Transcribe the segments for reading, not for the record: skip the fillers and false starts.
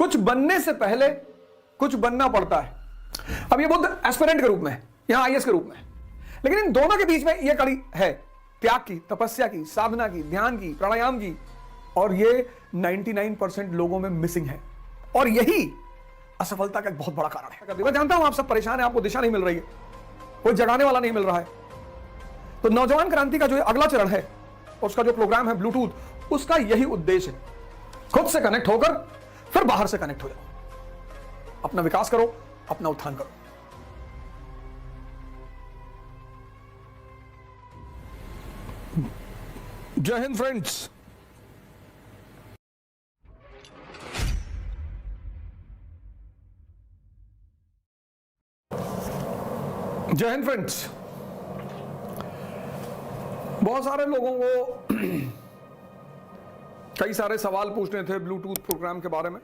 कुछ बनने से पहले कुछ बनना पड़ता है। अब ये बुद्ध एस्पिरेंट के रूप में, यहां आईएएस के रूप में, लेकिन इन दोनों के बीच में यह कड़ी है त्याग की, तपस्या की, साधना की, ध्यान की, प्राणायाम की, और ये 99% लोगों में मिसिंग है और यही असफलता का एक बहुत बड़ा कारण है। मैं जानता हूं आप सब परेशान हैं, आपको दिशा नहीं मिल रही है, कोई जगाने वाला नहीं मिल रहा है। तो नौजवान क्रांति का जो अगला चरण है, उसका जो प्रोग्राम है ब्लूटूथ, उसका यही उद्देश्य है। खुद से कनेक्ट होकर फिर बाहर से कनेक्ट हो जाओ, अपना विकास करो, अपना उत्थान करो। जय हिंद फ्रेंड्स। जय हिंद फ्रेंड्स। बहुत सारे लोगों को कई सारे सवाल पूछने थे ब्लूटूथ प्रोग्राम के बारे में।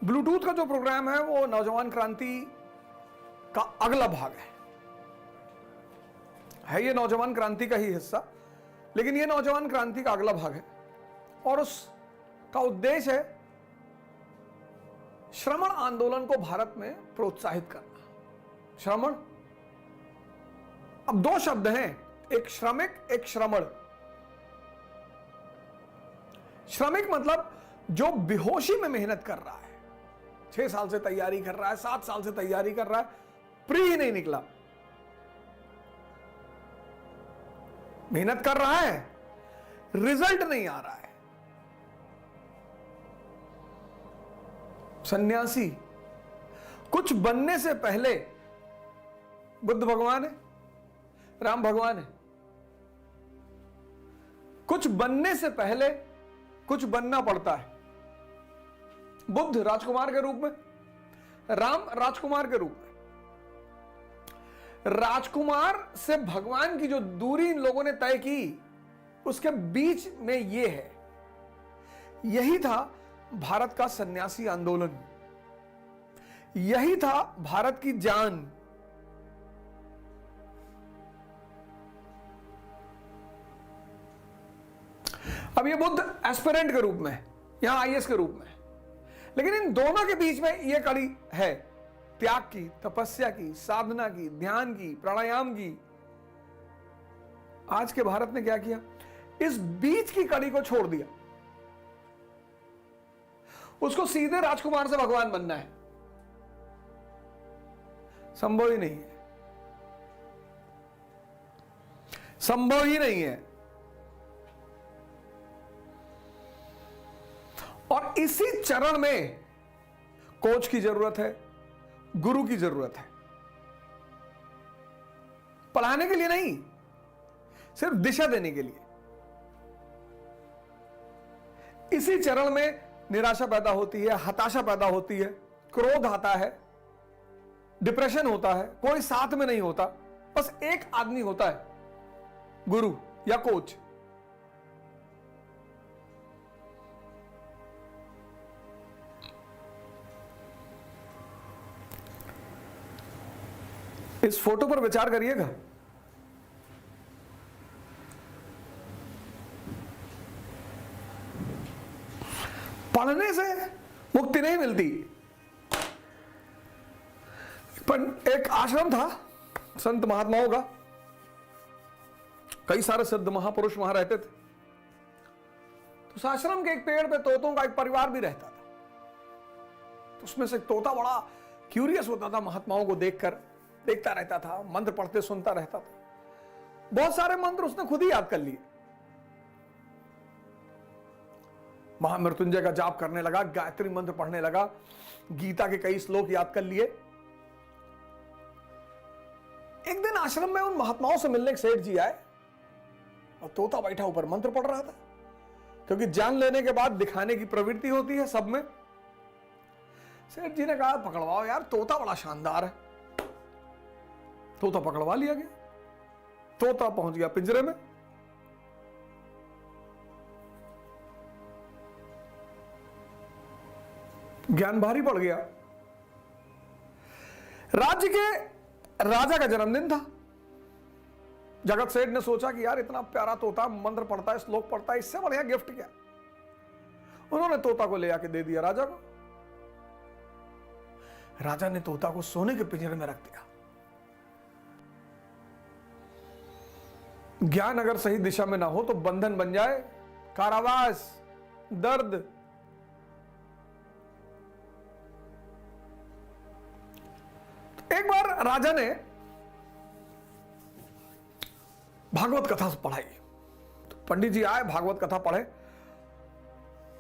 ब्लूटूथ का जो प्रोग्राम है वो नौजवान क्रांति का अगला भाग है ये नौजवान क्रांति का ही हिस्सा, लेकिन ये नौजवान क्रांति का अगला भाग है और उसका उद्देश्य है श्रमण आंदोलन को भारत में प्रोत्साहित करना। श्रमण, अब दो शब्द हैं, एक श्रमिक, एक श्रमण। श्रमिक मतलब जो बेहोशी में मेहनत कर रहा है, 6 साल से तैयारी कर रहा है, 7 साल से तैयारी कर रहा है, प्री ही नहीं निकला, मेहनत कर रहा है, रिजल्ट नहीं आ रहा है। सन्यासी, कुछ बनने से पहले बुद्ध भगवान है, राम भगवान है, कुछ बनने से पहले कुछ बनना पड़ता है। बुद्ध राजकुमार के रूप में, राम राजकुमार के रूप में। राजकुमार से भगवान की जो दूरी इन लोगों ने तय की, उसके बीच में यह है, यही था भारत का सन्यासी आंदोलन, यही था भारत की जान। अब ये बुद्ध एस्पिरेंट के रूप में, यहां आईएएस के रूप में, लेकिन इन दोनों के बीच में यह कड़ी है त्याग की, तपस्या की, साधना की, ध्यान की, प्राणायाम की। आज के भारत ने क्या किया? इस बीच की कड़ी को छोड़ दिया। उसको सीधे राजकुमार से भगवान बनना है, संभव ही नहीं है, संभव ही नहीं है। और इसी चरण में कोच की जरूरत है, गुरु की जरूरत है। पढ़ाने के लिए नहीं, सिर्फ दिशा देने के लिए। इसी चरण में निराशा पैदा होती है, हताशा पैदा होती है, क्रोध आता है, डिप्रेशन होता है, कोई साथ में नहीं होता, बस एक आदमी होता है, गुरु या कोच। इस फोटो पर विचार करिएगा। पढ़ने से मुक्ति नहीं मिलती। पर एक आश्रम था संत महात्माओं का, कई सारे सिद्ध महापुरुष वहां रहते थे। तो उस आश्रम के एक पेड़ पे तोतों का एक परिवार भी रहता था। तो उसमें से एक तोता बड़ा क्यूरियस होता था, महात्माओं को देखता रहता था, मंत्र पढ़ते सुनता रहता था। बहुत सारे मंत्र उसने खुद ही याद कर लिए। महामृत्युंजय का जाप करने लगा, गायत्री मंत्र पढ़ने लगा, गीता के कई श्लोक याद कर लिए। एक दिन आश्रम में उन महात्माओं से मिलने सेठ जी आए और तोता बैठा ऊपर मंत्र पढ़ रहा था, क्योंकि जान लेने के बाद दिखाने की प्रवृत्ति होती है सब में। सेठ जी ने कहा, पकड़वाओ यार, तोता बड़ा शानदार है। तोता पकड़वा लिया गया। तोता पहुंच गया पिंजरे में। ज्ञान भारी पड़ गया। राज्य के राजा का जन्मदिन था। जगत सेठ ने सोचा कि यार इतना प्यारा तोता मंत्र पढ़ता है, श्लोक पढ़ता है, इससे बढ़िया गिफ्ट क्या। उन्होंने तोता को ले आके दे दिया राजा को। राजा ने तोता को सोने के पिंजरे में रख दिया। ज्ञान अगर सही दिशा में ना हो तो बंधन बन जाए, कारावास, दर्द। तो एक बार राजा ने भागवत कथा पढ़ाई। तो पंडित जी आए, भागवत कथा पढ़े,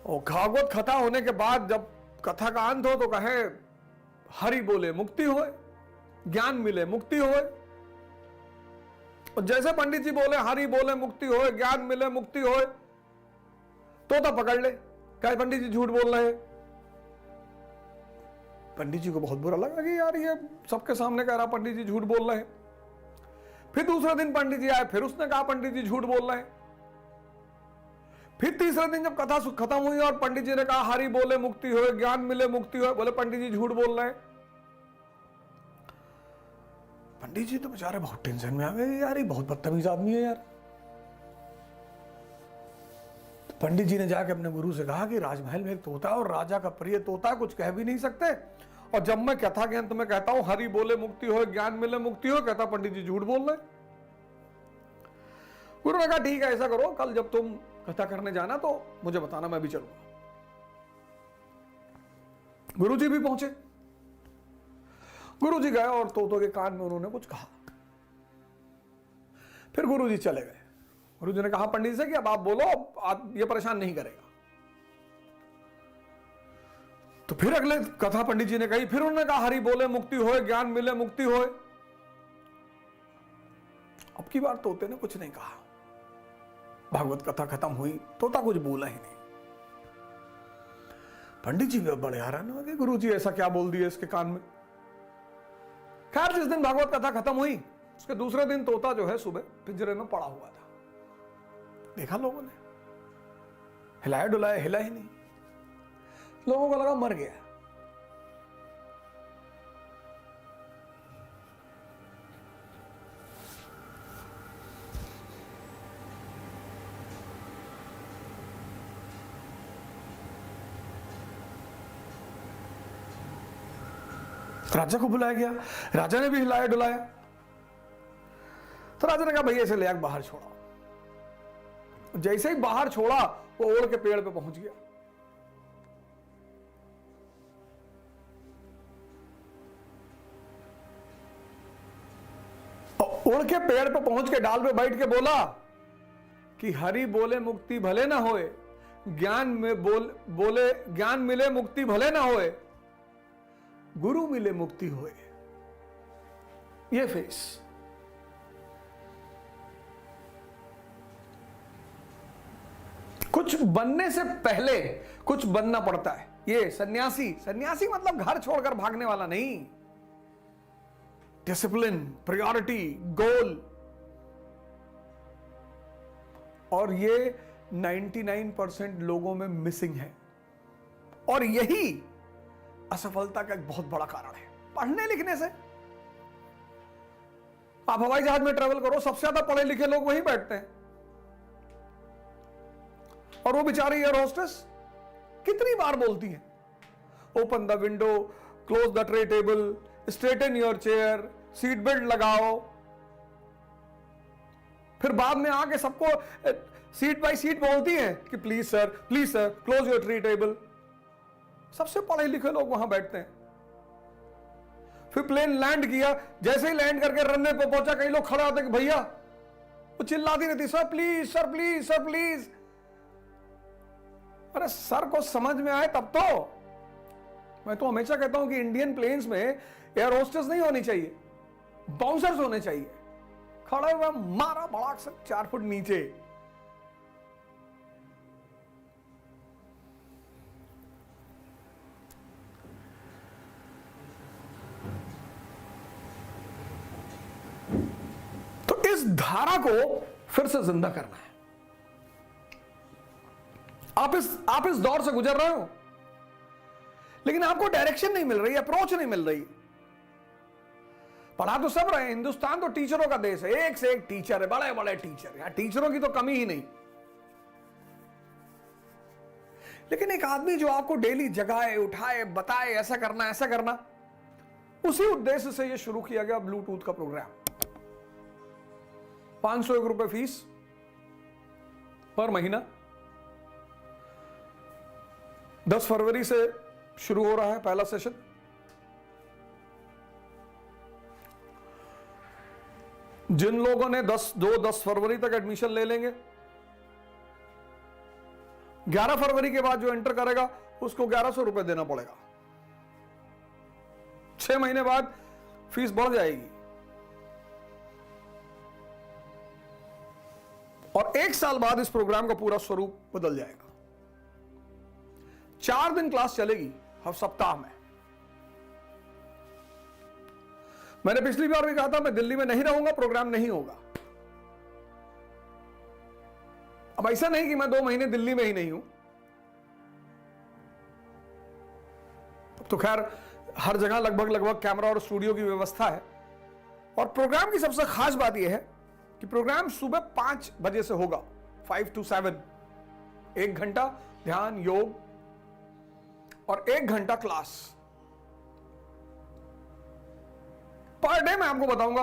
और भागवत कथा होने के बाद जब कथा का अंत हो तो कहे हरि बोले मुक्ति होए, ज्ञान मिले मुक्ति होए। और जैसे पंडित जी बोले हरि बोले मुक्ति होए, ज्ञान मिले मुक्ति होए, तोता पकड़ ले, कहे पंडित जी झूठ बोल रहे हैं। पंडित जी को बहुत बुरा लगा कि यार ये सबके सामने कह रहा पंडित जी झूठ बोल रहे हैं। फिर दूसरे दिन पंडित जी आए, फिर उसने कहा पंडित जी झूठ बोल रहे हैं। फिर तीसरे दिन जब कथा खत्म हुई और पंडित जी ने कहा हरि बोले मुक्ति होए, ज्ञान मिले मुक्ति होए, बोले पंडित जी झूठ बोल रहे हैं। पंडित जी तो बेचारे बहुत टेंशन में आ गए, यार ये बहुत बदतमीज आदमी है यार। तो पंडित जी ने जाके अपने गुरु से कहा कि राजमहल में एक तोता है और राजा का प्रिय तोता, कुछ कह भी नहीं सकते, और जब मैं कथा के अंत में कहता हूं हरि बोले मुक्ति हो, ज्ञान मिले मुक्ति हो, कहता पंडित जी झूठ बोल रहे। गुरु ने कहा ठीक है, ऐसा करो, कल जब तुम कथा करने जाना तो मुझे बताना, मैं भी चलूंगा। गुरु जी भी पहुंचे। गुरु जी गए और तोतों के कान में उन्होंने कुछ कहा। फिर गुरु जी चले गए। गुरु जी ने कहा पंडित से कि अब आप बोलो, आप ये परेशान नहीं करेगा। तो फिर अगले कथा पंडित जी ने कही, फिर उन्होंने कहा हरि बोले मुक्ति होए, ज्ञान मिले मुक्ति होए। अब की बार तोते ने कुछ नहीं कहा। भागवत कथा खत्म हुई, तोता कुछ बोला ही नहीं। पंडित जी भी बड़े हैरान हो गए, गुरु जी ऐसा क्या बोल दिया इसके कान में। खैर जिस दिन भागवत कथा खत्म हुई उसके दूसरे दिन तोता जो है सुबह पिंजरे में पड़ा हुआ था। देखा लोगों ने, हिलाया डुलाया, हिला ही नहीं। लोगों को लगा मर गया। राजा को बुलाया गया, राजा ने भी हिलाया डुलाया। तो राजा ने कहा भैया इसे ले आकर बाहर छोड़ा। जैसे ही बाहर छोड़ा वो ओढ़ के पेड़ पे पहुंच गया। उड़ के पेड़ पे पहुंच के डाल पे बैठ के बोला कि हरि बोले मुक्ति भले ना होए, ज्ञान में बोले ज्ञान मिले मुक्ति भले ना होए, गुरु मिले मुक्ति होए। ये फेस। कुछ बनने से पहले कुछ बनना पड़ता है। ये सन्यासी, सन्यासी मतलब घर छोड़कर भागने वाला नहीं। डिसिप्लिन, प्रायोरिटी, गोल। और ये 99% लोगों में मिसिंग है, और यही असफलता का एक बहुत बड़ा कारण है। पढ़ने लिखने से आप हवाई जहाज में ट्रेवल करो, सबसे ज्यादा पढ़े लिखे लोग वहीं बैठते हैं, और वो बेचारी एयर होस्टेस कितनी बार बोलती है open the window, close the tray table, straighten your chair, seat belt लगाओ। फिर बाद में आके सबको सीट बाय सीट बोलती है कि please sir close your tray table. सबसे पढ़े लिखे लोग वहां बैठते हैं। फिर प्लेन लैंड किया, जैसे ही लैंड करके रनवे पे पहुंचा, कई लोग खड़े होते कि भैया, वो चिल्लाती रहती sir please sir please sir please. अरे सर को समझ में आए तब तो। मैं तो हमेशा कहता हूं कि इंडियन प्लेन्स में एयर होस्टेस नहीं होनी चाहिए, बाउंसर्स होने चाहिए। खड़े हुए मारा भड़ाक से 4 फुट नीचे। तो इस धारा को फिर से जिंदा करना है। आप इस दौर से गुजर रहे हो, लेकिन आपको डायरेक्शन नहीं मिल रही, अप्रोच नहीं मिल रही। पढ़ा तो सब रहे हैं, हिंदुस्तान तो टीचरों का देश है, एक से एक टीचर है, बड़े बड़े टीचर। यहां टीचरों की तो कमी ही नहीं। लेकिन एक आदमी जो आपको डेली जगाए, उठाए, बताए ऐसा करना ऐसा करना, उसी उद्देश्य से यह शुरू किया गया ब्लूटूथ का प्रोग्राम। 501 रुपए फीस पर महीना। 10 फरवरी से शुरू हो रहा है पहला सेशन। जिन लोगों ने 10 फरवरी तक एडमिशन ले लेंगे, 11 फरवरी के बाद जो एंटर करेगा उसको 1100 रुपए देना पड़ेगा। 6 महीने बाद फीस बढ़ जाएगी और 1 साल बाद इस प्रोग्राम का पूरा स्वरूप बदल जाएगा। 4 दिन क्लास चलेगी हर सप्ताह में। मैंने पिछली बार भी कहा था मैं दिल्ली में नहीं रहूंगा, प्रोग्राम नहीं होगा। अब ऐसा नहीं कि मैं 2 महीने दिल्ली में ही नहीं हूं, तो खैर हर जगह लगभग कैमरा और स्टूडियो की व्यवस्था है। और प्रोग्राम की सबसे खास बात यह है कि प्रोग्राम सुबह 5 बजे से होगा, 5 to 7। 1 घंटा ध्यान योग और 1 घंटा क्लास। पर डे मैं आपको बताऊंगा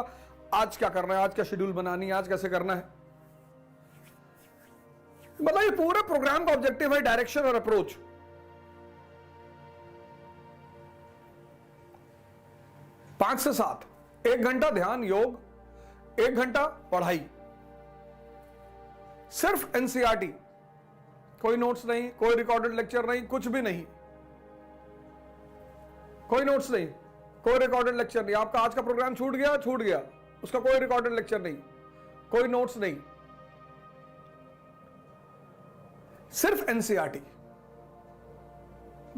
आज क्या करना है, आज क्या शेड्यूल बनानी है, आज कैसे करना है। मतलब ये पूरे प्रोग्राम का ऑब्जेक्टिव है डायरेक्शन और अप्रोच। पांच से 7, 1 घंटा ध्यान योग, 1 घंटा पढ़ाई, सिर्फ एनसीईआरटी, कोई नोट्स नहीं, कोई रिकॉर्डेड लेक्चर नहीं, कुछ भी नहीं, कोई नोट्स नहीं, कोई रिकॉर्डेड लेक्चर नहीं। आपका आज का प्रोग्राम छूट गया, उसका कोई रिकॉर्डेड लेक्चर नहीं, कोई नोट्स नहीं, सिर्फ एनसीईआरटी।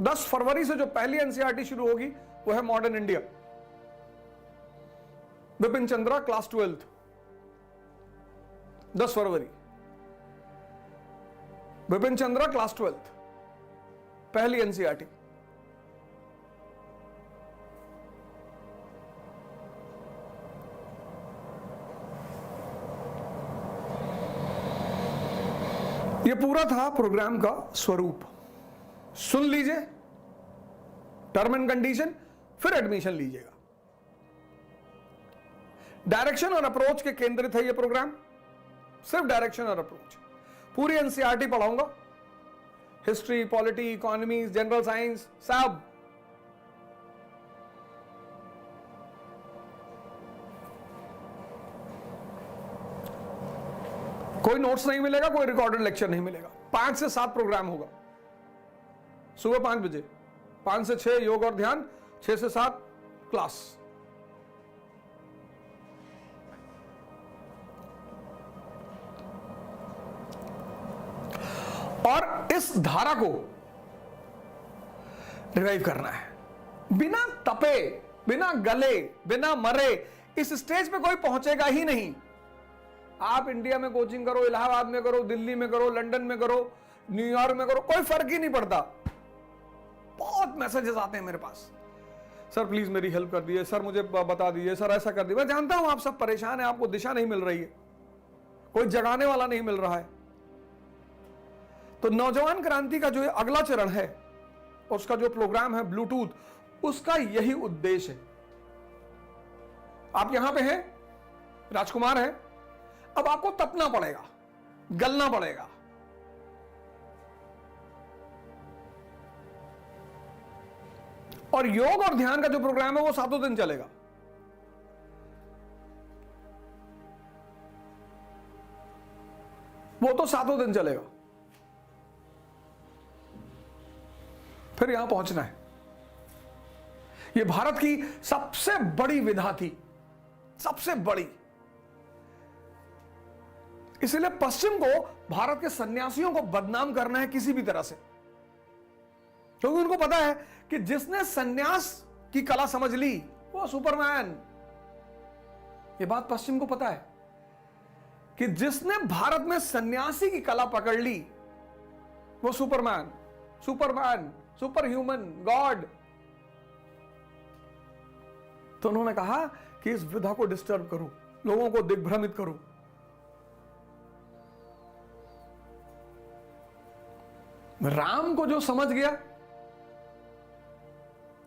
10 फरवरी से जो पहली एनसीईआरटी शुरू होगी वो है modern India, Vipin Chandra class 12th। 10 फरवरी विपिन चंद्रा क्लास 12th, पहली एनसीईआरटी। ये पूरा था प्रोग्राम का स्वरूप। सुन लीजिए टर्म एंड कंडीशन, फिर एडमिशन लीजिएगा। डायरेक्शन और अप्रोच के केंद्रित है ये प्रोग्राम, सिर्फ डायरेक्शन और अप्रोच। पूरी एनसीईआरटी पढ़ाऊंगा, history, polity, economy, general science, सब। कोई नोट्स नहीं मिलेगा, कोई रिकॉर्डेड लेक्चर नहीं मिलेगा। 5 से 7 प्रोग्राम होगा, सुबह 5 बजे, 5 से 6 योग और ध्यान, 6 से 7 क्लास। और इस धारा को रिवाइव करना है, बिना तपे, बिना गले, बिना मरे इस स्टेज पे कोई पहुंचेगा ही नहीं। आप इंडिया में कोचिंग करो, इलाहाबाद में करो, दिल्ली में करो, लंदन में करो, न्यूयॉर्क में करो, कोई फर्क ही नहीं पड़ता। बहुत मैसेजेस आते हैं मेरे पास, सर प्लीज मेरी हेल्प कर दीजिए, सर मुझे बता दीजिए, सर ऐसा कर दीजिए। मैं जानता हूं आप सब परेशान हैं, आपको दिशा नहीं मिल रही है, कोई जगाने वाला नहीं मिल रहा है। तो नौजवान क्रांति का जो अगला चरण है, उसका जो प्रोग्राम है ब्लूटूथ, उसका यही उद्देश्य है। आप यहां पे हैं, राजकुमार है, अब आपको तपना पड़ेगा, गलना पड़ेगा। और योग और ध्यान का जो प्रोग्राम है वो 7 दिन चलेगा। वो तो 7 दिन चलेगा, फिर यहां पहुंचना है। यह भारत की सबसे बड़ी विधा थी, सबसे बड़ी। इसलिए पश्चिम को भारत के सन्यासियों को बदनाम करना है किसी भी तरह से, क्योंकि उनको पता है कि जिसने सन्यास की कला समझ ली वो सुपरमैन। ये बात पश्चिम को पता है कि जिसने भारत में सन्यासी की कला पकड़ ली वो Superman, Superman, super human, God. तो उन्होंने कहा कि इस विधा को डिस्टर्ब करूं, लोगों को दिग्भ्रमित करूं। राम को जो समझ गया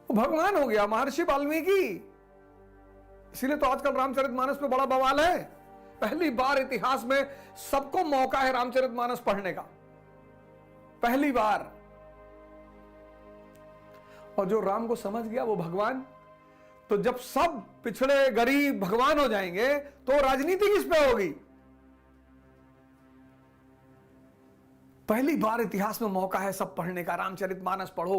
वो भगवान हो गया, महर्षि वाल्मीकि। इसीलिए तो आजकल रामचरितमानस पे बड़ा बवाल है। पहली बार इतिहास में सबको मौका है रामचरितमानस पढ़ने का, पहली बार। और जो राम को समझ गया वो भगवान। तो जब सब पिछड़े गरीब भगवान हो जाएंगे तो राजनीति किस पे होगी? पहली बार इतिहास में मौका है सब पढ़ने का। रामचरितमानस पढ़ो,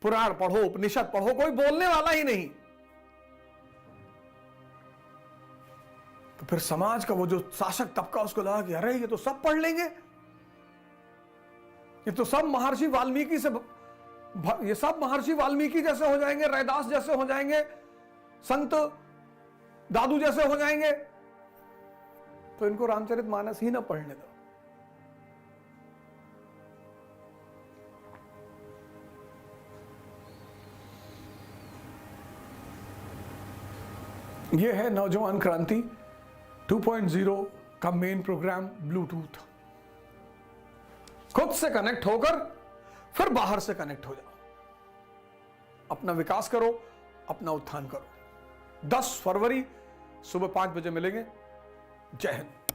पुराण पढ़ो, उपनिषद पढ़ो, कोई बोलने वाला ही नहीं। तो फिर समाज का वो जो शासक तबका उसको लगा कि अरे ये तो सब पढ़ लेंगे, ये तो सब महर्षि वाल्मीकि से, ये सब महर्षि वाल्मीकि जैसे हो जाएंगे, रैदास जैसे हो जाएंगे, संत दादू जैसे हो जाएंगे, तो इनको रामचरितमानस ही ना पढ़ने दो। ये है नौजवान क्रांति 2.0 का मेन प्रोग्राम ब्लूटूथ। खुद से कनेक्ट होकर फिर बाहर से कनेक्ट हो जाओ, अपना विकास करो, अपना उत्थान करो। 10 फरवरी सुबह 5 बजे मिलेंगे। जय हिंद।